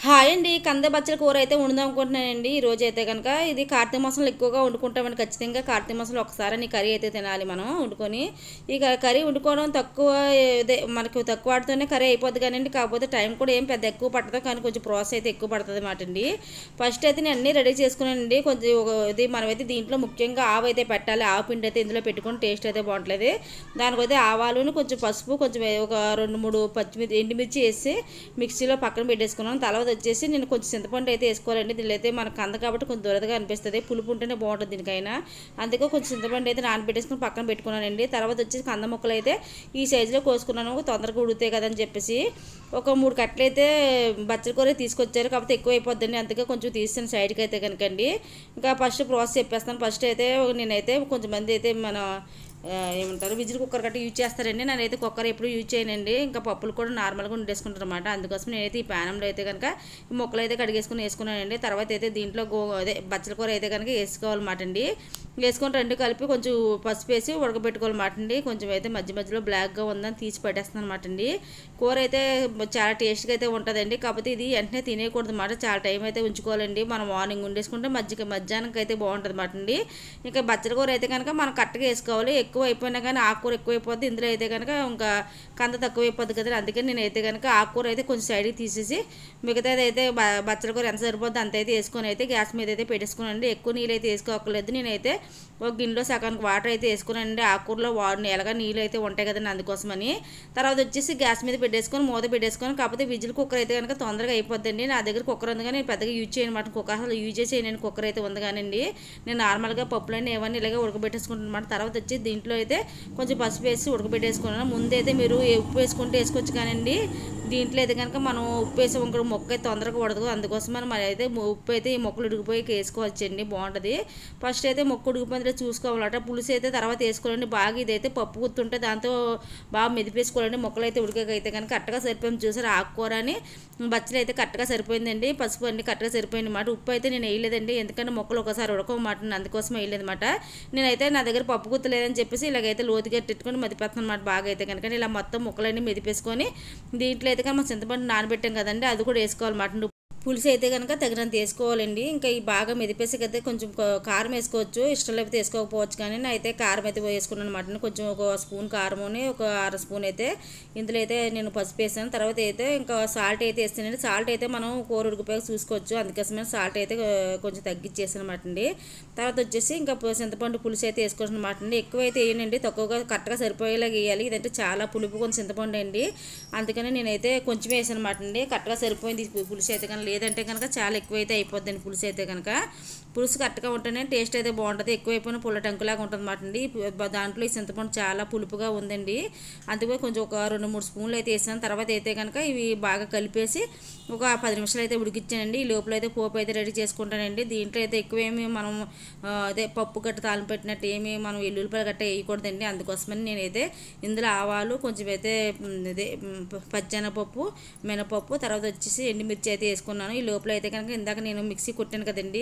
Hi అండి. కంద బచ్చల కూర అయితే వండుదాం అనుకుంటున్నానండి. ఈరోజు అయితే కనుక ఇది కార్తీక మాసంలో ఎక్కువగా వండుకుంటామని, ఖచ్చితంగా కార్తీక మాసంలో ఒకసారి ఈ కర్రీ అయితే తినాలి మనం వండుకొని. ఇక కర్రీ వండుకోవడం తక్కువ, ఇదే మనకు తక్కువ వాటితోనే కర్రీ అయిపోద్ది కానండి. కాకపోతే టైం కూడా ఏం పెద్ద ఎక్కువ పట్టదు, కానీ కొంచెం ప్రాసెస్ అయితే ఎక్కువ పడుతుంది అన్నమాట అండి. ఫస్ట్ అయితే నేను అన్నీ రెడీ చేసుకున్నానండి. కొంచెం ఇది మనమైతే దీంట్లో ముఖ్యంగా ఆవు అయితే పెట్టాలి. ఆవు పిండి అయితే ఇందులో పెట్టుకొని టేస్ట్ అయితే బాగుంటుంది. దానికైతే ఆవాలును కొంచెం పసుపు, కొంచెం ఒక 2-3 ఎండుమిర్చి వేసి మిక్సీలో పక్కన పెట్టేసుకున్నాను. తర్వాత వచ్చేసి నేను కొంచెం చింతపండు అయితే వేసుకోవాలండి. దీనిలో అయితే మనకు కంద కాబట్టి కొంచెం దొరదగా అనిపిస్తుంది, పులుపు ఉంటేనే బాగుంటుంది దీనికైనా. అందుకే కొంచెం చింతపండు అయితే నానబెట్టేసుకుని పక్కన పెట్టుకున్నానండి. తర్వాత వచ్చేసి కంద ముక్కలు అయితే ఈ సైజులో కోసుకున్నాను, తొందరగా ఉడుతాయి కదని చెప్పేసి. ఒక 3 కట్టలు అయితే బచ్చల కూర తీసుకొచ్చారు, కాకపోతే ఎక్కువ అయిపోద్దండి, అందుకే కొంచెం తీస్తాను సైడ్కి అయితే కనుకండి. ఇంకా ఫస్ట్ ప్రాసెస్ చెప్పేస్తాను. ఫస్ట్ అయితే నేనైతే కొంచెంమంది అయితే మన ఏమంటారు విజిల్ కుక్కర్ గట్రా యూజ్ చేస్తారండి. నేనైతే కుక్కర్ ఎప్పుడు యూజ్ చేయనండి. ఇంకా పప్పులు కూడా నార్మల్గా వండేసుకుంటారు అనమాట. అందుకోసం నేనైతే ఈ ప్యానంలో అయితే కనుక ఈ ముక్కలు అయితే కడిగేసుకుని వేసుకున్నానండి. తర్వాత అయితే దీంట్లో బచ్చల కూర అయితే కనుక వేసుకోవాలన్నమాట అండి. వేసుకొని రెండు కలిపి కొంచెం పసుపు వేసి ఉడకబెట్టుకోవాలన్నమాట అండి. కొంచెం అయితే మధ్య మధ్యలో బ్లాక్గా ఉందని తీసి పెట్టేస్తాను అనమాట అండి. కూర అయితే చాలా టేస్ట్గా అయితే ఉంటుందండి. కాకపోతే ఇది వెంటనే తినేయకూడదు అన్నమాట, చాలా టైం అయితే ఉంచుకోవాలండి. మనం మార్నింగ్ వండేసుకుంటే మధ్యాహ్నానికి అయితే బాగుంటుంది అన్నమాట అండి. ఇంకా బచ్చల కూర అయితే కనుక మనం కరెక్ట్గా వేసుకోవాలి. ఎక్కువ అయిపోయినా కానీ ఆకుకూర ఎక్కువ అయిపోద్ది, ఇందులో అయితే కనుక ఇంకా కంద తక్కువ అయిపోద్ది కదా. అందుకని నేనైతే కనుక ఆకుకూర అయితే కొంచెం సైడ్కి తీసేసి మిగతాది అయితే బచ్చల కూర ఎంత సరిపోద్ది అంత అయితే వేసుకొని అయితే గ్యాస్ మీద అయితే పెట్టేసుకున్నానండి. ఎక్కువ నీళ్ళు అయితే వేసుకోకలేదు. నేనైతే ఒక గిన్నెలో సగానికి వాటర్ అయితే వేసుకున్నానండి. ఆకుకూరలో ఎలాగా నీళ్ళు అయితే ఉంటాయి కదండి, అందుకోసమని. తర్వాత వచ్చేసి గ్యాస్ మీద పెట్టేసుకొని మూత పెట్టేసుకొని, కాకపోతే విజిల్ కుక్కర్ అయితే కనుక తొందరగా అయిపోద్దండి. నా దగ్గర కుక్కర్ ఉంది కానీ నేను పెద్దగా యూజ్ చేయను అనమాట. కుక్కర్ అసలు యూజ్ చేయను, కుక్కర్ అయితే ఉంది కానండి. నేను నార్మల్గా పప్పులన్నీ ఏమన్నా ఇలాగే ఉడకబెట్టేసుకుంటాను అనమాట. తర్వాత వచ్చి దీంట్లో అయితే కొంచెం పసుపు వేసి ఉడకబెట్టేసుకున్నాను. ముందైతే మీరు ఉప్పు వేసుకుంటే వేసుకోవచ్చు కానండి, దీంట్లో అయితే కనుక మనం ఉప్పు వేసి ఇంకొక మొక్క అయితే తొందరగా ఉడదు. అందుకోసం మనం అయితే ఉప్పు అయితే ఈ మొక్కలు ఉడికిపోయి వేసుకోవచ్చండి, బాగుంటుంది. ఫస్ట్ అయితే మొక్క ఉడికిపోయిన చూసుకోవాలన్నమాట. పులుసు అయితే తర్వాత వేసుకోవాలండి. బాగా ఇదైతే పప్పు గుర్తుంటే దాంతో బాగా మెదిపేసుకోవాలండి. మొక్కలు అయితే ఉడికైతే కనుక కరెక్ట్గా సరిపోయింది. చూసారు ఆకుకూర అని బచ్చలు అయితే కరెక్ట్గా సరిపోయిందండి. పసుపు అన్ని కరెక్ట్గా సరిపోయింది అన్నమాట. ఉప్పు అయితే నేను వేయలేదండి, ఎందుకంటే మొక్కలు ఒకసారి ఉడకమాట, అందుకోసం వేయలేదన్నమాట. నేనైతే నా దగ్గర పప్పు గుర్తు లేదని చెప్పేసి ఇలాగైతే లోతుగా పెట్టుకొని మెదిపేస్తాను అనమాట. బాగా అయితే కనుక ఇలా మొత్తం ముక్కలన్నీ మెదిపేసుకొని దీంట్లో అయితే కనుక మనం చింతపండు నానబెట్టాం కదండి, అది కూడా వేసుకోవాలన్నమాట. పులుసు అయితే కనుక తగినంత వేసుకోవాలండి. ఇంకా ఈ బాగా మెదిపేసి అయితే కొంచెం కారం వేసుకోవచ్చు, ఇష్టం లేకపోతే వేసుకోకపోవచ్చు, కానీ అయితే కారం అయితే వేసుకున్నాను అనమాట. కొంచెం ఒక స్పూన్ కారముని ఒక అర స్పూన్ అయితే ఇందులో అయితే నేను పసుపు వేసాను. తర్వాత అయితే ఇంకా సాల్ట్ అయితే వేస్తానండి. సాల్ట్ అయితే మనం కూర ఉడికిపోయి చూసుకోవచ్చు, అందుకోసమే సాల్ట్ అయితే కొంచెం తగ్గించేసాను అనమాట అండి. తర్వాత వచ్చేసి ఇంకా చింతపండు పులుసు అయితే వేసుకోవచ్చు అనమాట అండి. ఎక్కువ అయితే వేయనండి, తక్కువగా కరెక్ట్గా సరిపోయేలాగా వేయాలి. ఇదంటే చాలా పులుపు కొంచెం చింతపండు అండి, అందుకని నేనైతే కొంచెం వేసాను అనమాట అండి. కరెక్ట్గా సరిపోయింది పులుసు అయితే కానీ, లేదంటే కనుక చాలా ఎక్కువైతే అయిపోద్దండి పులుసు అయితే కనుక. పులుసు కరెక్ట్గా ఉంటేనే టేస్ట్ అయితే బాగుంటుంది, ఎక్కువైపోయిన పుల్ల టంకులాగా ఉంటుంది అన్నమాట అండి. దాంట్లో ఈ చింతపండు చాలా పులుపుగా ఉందండి, అందుకే కొంచెం ఒక 2-3 స్పూన్లు అయితే వేసాను. తర్వాత అయితే కనుక ఇవి బాగా కలిపేసి ఒక 10 నిమిషాలు అయితే ఉడికిచ్చానండి. ఈ లోపల అయితే పోపు అయితే రెడీ చేసుకుంటానండి. దీంట్లో అయితే ఎక్కువేమి మనం అదే పప్పు గట్ట తాలింపు పెట్టినట్టు ఏమి మనం ఎల్లుల్లిపాయలు గట్ట వేయకూడదండి. అందుకోసమని నేనైతే ఇందులో ఆవాలు కొంచెం అయితే ఇదే పచ్చెనపప్పు, మినపప్పు, తర్వాత వచ్చేసి ఎండుమిర్చి అయితే వేసుకున్నాను. ఈ లోపల అయితే కనుక ఇందాక నేను మిక్సీ కొట్టాను కదండి,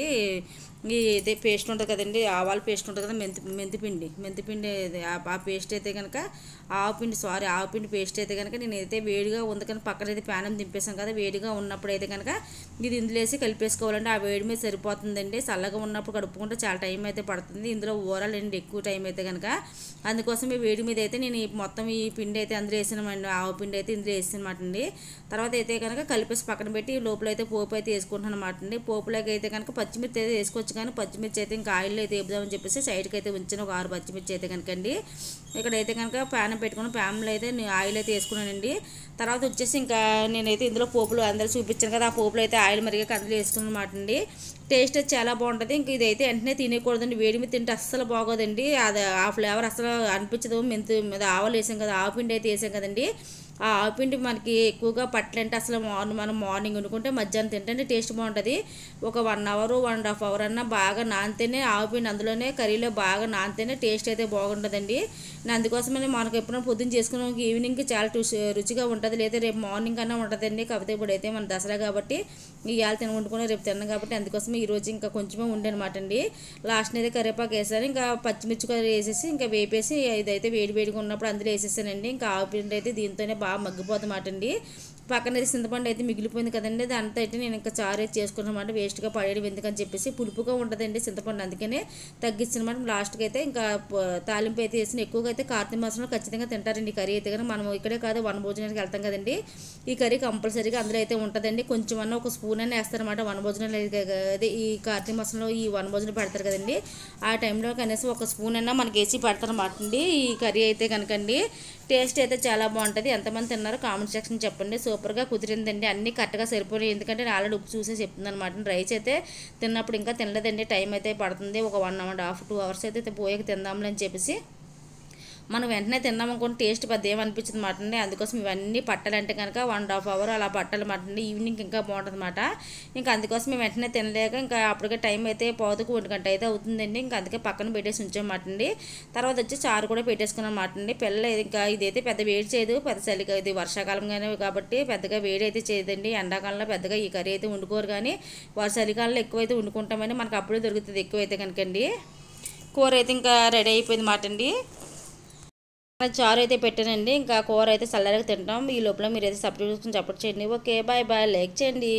ఇదే పేస్ట్ ఉంటుంది కదండి, ఆవాల పేస్ట్ ఉంటుంది కదా, మెంతిపిండి ఆ పేస్ట్ అయితే కనుక ఆవుపిండి పేస్ట్ అయితే కనుక నేనైతే వేడిగా ఉంది కానీ పక్కనైతే ప్యానం దింపేసాం కదా, వేడిగా ఉన్నప్పుడు అయితే కనుక ఇది ఇందులో వేసి కలిపేసుకోవాలండి. ఆ వేడి మీద సరిపోతుందండి. చల్లగా ఉన్నప్పుడు కడుపుకుంటే చాలా టైం అయితే పడుతుంది, ఇందులో ఊరాలండి ఎక్కువ టైం అయితే కనుక. అందుకోసం ఈ వేడి మీద అయితే నేను మొత్తం ఈ పిండి అయితే అందులో వేసానండి, ఆవు పిండి అయితే ఇందులో వేసానమాట అండి. తర్వాత అయితే కనుక కలిపేసి పక్కన పెట్టి లోపల అయితే పోపు అయితే వేసుకుంటున్నాను అనమాట అండి. పోపులోకి అయితే కనుక పచ్చిమిర్చి అయితే వేసుకోవచ్చు, కానీ పచ్చిమిర్చి అయితే ఇంకా ఆయిల్లో అయితే వేద్దామని చెప్పేసి సైడ్కి అయితే ఉంచాను ఒక 6 పచ్చిమిర్చి అయితే కనుకండి. ఇక్కడైతే కనుక ప్యాన్ పెట్టుకుని ప్యాన్లో అయితే నేను ఆయిల్ అయితే వేసుకున్నానండి. తర్వాత వచ్చేసి ఇంకా నేనైతే ఇందులో పోపులు అందరూ చూపించాను కదా, ఆ పోపులు అయితే ఆయిల్ మరిగాక అందులో వేసుకున్నమాట అండి. టేస్ట్ అయితే చాలా బాగుంటుంది. ఇంక ఇదైతే వెంటనే తినేయకూడదండి, వేడి మీద తింటే అస్సలు బాగోదండి. అది ఆ ఫ్లేవర్ అసలు అనిపించదు. మీద ఆవాలు వేసాం కదా, ఆవుపిండి అయితే వేసాం కదండి, ఆ ఆవుపిండి మనకి ఎక్కువగా పట్లంటే అసలు మనం మార్నింగ్ వండుకుంటే మధ్యాహ్నం తింటే టేస్ట్ బాగుంటుంది. ఒక 1 అవర్ 1.5 అవర్ అన్నా బాగా నానితేనే ఆవుపిండి అందులోనే కర్రీలో బాగా నానితేనే టేస్ట్ అయితే బాగుంటుందండి. అందుకోసమని మనకు ఎప్పుడైనా పొద్దున్న చేసుకున్న ఈవినింగ్కి చాలా రుచిగా ఉంటుంది, లేదా రేపు మార్నింగ్ అన్నా ఉంటుందండి. కాకపోతే ఇప్పుడైతే మన దసరా కాబట్టి ఇవాళ వండుకుని రేపు తిన్నాం కాబట్టి అందుకోసం ఈరోజు ఇంకా కొంచెమే ఉండనమాట అండి. లాస్ట్ అయితే కరివేపాకు వేసాను, ఇంకా పచ్చిమిర్చి కర్రీ వేసేసి ఇంకా వేపేసి ఇదైతే వేడిగా ఉన్నప్పుడు అందులో వేసేసానండి. ఇంకా ఆవుపిండి అయితే దీంతోనే బాగా మగ్గిపోతుందన్నమాట అండి. పక్కన అయితే చింతపండు అయితే మిగిలిపోయింది కదండి, దాంతో అయితే నేను ఇంకా చారు అయితే చేసుకున్నమాట. వేస్ట్గా పడేయడం ఎందుకని చెప్పేసి, పులుపుగా ఉంటుందండి చింతపండు, అందుకనే తగ్గించనమాట. లాస్ట్కి అయితే ఇంకా తాలింపు అయితే వేసిన. ఎక్కువగా అయితే కార్తీక మాసంలో ఖచ్చితంగా తింటారండి ఈ కర్రీ అయితే. కానీ మనం ఇక్కడే కాదు వనభోజనానికి వెళ్తాం కదండి, ఈ కర్రీ కంపల్సరీగా అందులో అయితే ఉంటుందండి. కొంచెం అన్న ఒక స్పూన్ అన్న వేస్తారనమాట వనభోజనాలు. అదే ఈ కార్తీక మాసంలో ఈ వనభోజనం పెడతారు కదండి, ఆ టైంలో కనీసం ఒక స్పూన్ అన్న మనకి వేసి పెడతారన్నమాట అండి ఈ కర్రీ అయితే కనుకండి. టేస్ట్ అయితే చాలా బాగుంటుంది. ఎంతమంది తిన్నారో కామెంట్ సెక్షన్ చెప్పండి. సూపర్గా కుదిరిందండి, అన్నీ కరెక్ట్గా సరిపోయాయి. ఎందుకంటే నేను ఆల్రెడీ ఉప్పు చూసే చెప్తుంది అనమాట. రైస్ అయితే తిన్నప్పుడు ఇంకా తినలేదండి, టైం అయితే పడుతుంది. ఒక 1.5 2 hours అయితే పోయాక తిందాంలే అని చెప్పేసి మనం వెంటనే తిన్నామనుకోండి టేస్ట్ పెద్ద ఏమనిపించింది అన్నమాట అండి. అందుకోసం ఇవన్నీ పట్టాలంటే కనుక 1.5 hour అలా పట్టాలన్నమాట అండి. ఈవినింగ్ ఇంకా బాగుంటుంది అన్నమాట. ఇంకా అందుకోసం మేము వెంటనే తినలేక ఇంకా అప్పటికే టైం అయితే 1:15 అయితే అవుతుందండి. ఇంకా అందుకే పక్కన పెట్టేసి ఉంచామన్నమాట అండి. తర్వాత వచ్చి చారు కూడా పెట్టేసుకున్నాం అన్నమాట అండి. పిల్లలు ఇంకా ఇదైతే పెద్ద వేడి చేయదు, పెద్ద చలిగా, ఇది వర్షాకాలంగానే కాబట్టి పెద్దగా వేడి అయితే చేయదండి. ఎండాకాలంలో పెద్దగా ఈ కర్రీ అయితే వండుకోరు, కానీ చలికాలంలో ఎక్కువైతే వండుకుంటామని మనకు అప్పుడే దొరుకుతుంది ఎక్కువైతే కనుకండి. కూర అయితే ఇంకా రెడీ అయిపోయింది మాట అండి. చారు అయితే పెట్టానండి, ఇంకా కూర అయితే చల్లరగా తింటాం. ఈ లోపల మీరు అయితే సబ్స్క్రైబ్ చేసుకుని సపోర్ట్ చేయండి. ఓకే, బాయ్ బాయ్, లైక్ చేయండి.